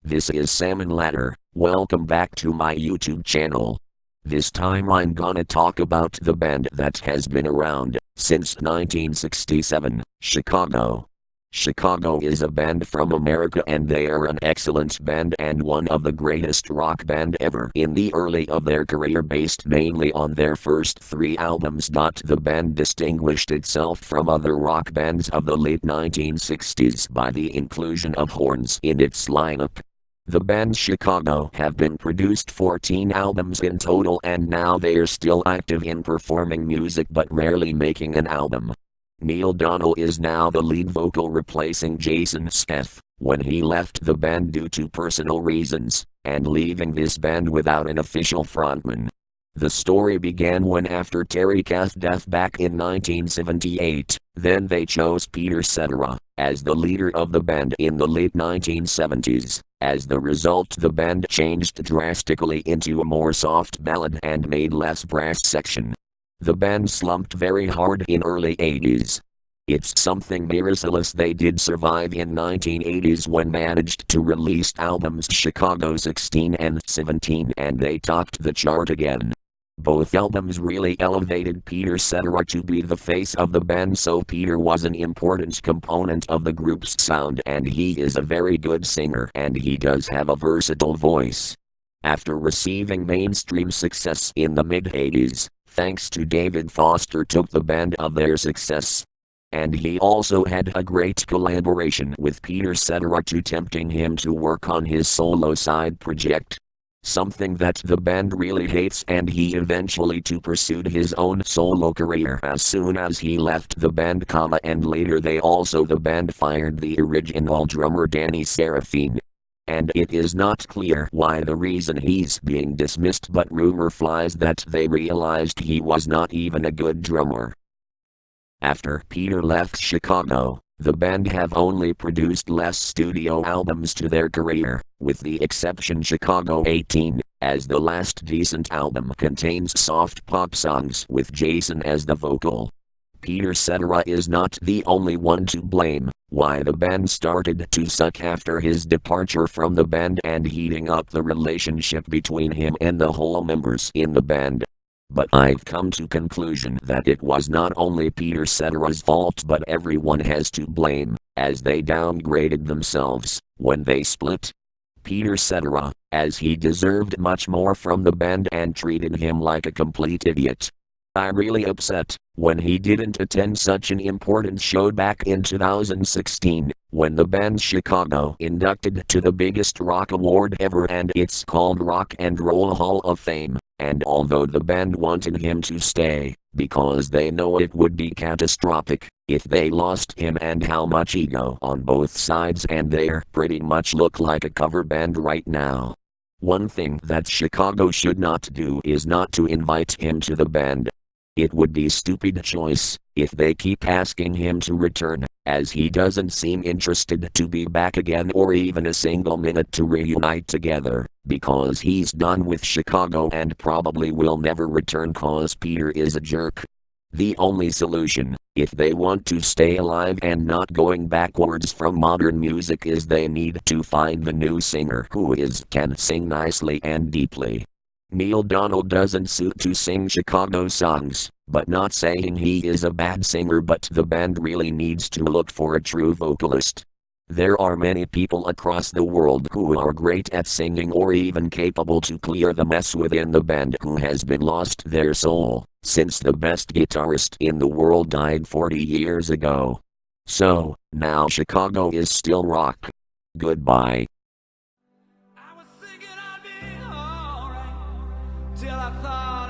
This is Salmon Ladder. Welcome back to my YouTube channel. This time I'm gonna talk about the band that has been around since 1967, Chiago. Chiago is a band from America and they are an excellent band and one of the greatest rock band ever in the early of their career based mainly on their first 3 albums. The band distinguished itself from other rock bands of the late 1960s by the inclusion of horns in its lineup. The band Chiago have been produced 14 albums in total and now they are still active in performing music but rarely making an album. Neil Donell is now the lead vocal replacing Jason Smith when he left the band due to personal reasons, and leaving this band without an official frontman. The story began when after Kath's death back in 1978, then they chose Peter Cetera as the leader of the band in the late 1970s. As the result, the band changed drastically into a more soft ballad and made less brass section. The band slumped very hard in early 80s. It's something miraculous they did survive in 1980s when managed to release albums Chiago 16 and 17 and they topped the chart again. Both albums really elevated Peter Cetera to be the face of the band, so Peter was an important component of the group's sound and he is a very good singer and he does have a versatile voice. After receiving mainstream success in the mid-80s, thanks to David Foster took the band of their success. And he also had a great collaboration with Peter Cetera to tempting him to work on his solo side project. Something that the band really hates, and he eventually to pursued his own solo career as soon as he left the band, and later the band fired the original drummer Danny Serafine. And it is not clear why the reason he's being dismissed, but rumor flies that they realized he was not even a good drummer. After Peter left Chiago, the band have only produced less studio albums to their career, with the exception Chiago 18, as the last decent album contains soft pop songs with Jason as the vocal. Peter Cetera is not the only one to blame why the band started to suck after his departure from the band and heating up the relationship between him and the whole members in the band. But I've come to conclusion that it was not only Peter Cetera's fault but everyone has to blame, as they downgraded themselves when they split. Peter Cetera, as he deserved much more from the band and treated him like a complete idiot. I'm really upset when he didn't attend such an important show back in 2016, when the band Chiago inducted to the biggest rock award ever, and it's called Rock and Roll Hall of Fame, and although the band wanted him to stay, because they know it would be catastrophic if they lost him and how much ego on both sides, and they're pretty much look like a cover band right now. One thing that Chiago should not do is not to invite him to the band. It would be stupid choice if they keep asking him to return, as he doesn't seem interested to be back again or even a single minute to reunite together, because he's done with Chiago and probably will never return cause Peter is a jerk. The only solution, if they want to stay alive and not going backwards from modern music, is they need to find the new singer who can sing nicely and deeply. Neil Donell doesn't suit to sing Chiago songs, but not saying he is a bad singer, but the band really needs to look for a true vocalist. There are many people across the world who are great at singing or even capable to clear the mess within the band who has been lost their soul, since the best guitarist in the world died 40 years ago. So, now Chiago is still rock. Goodbye. Till I thought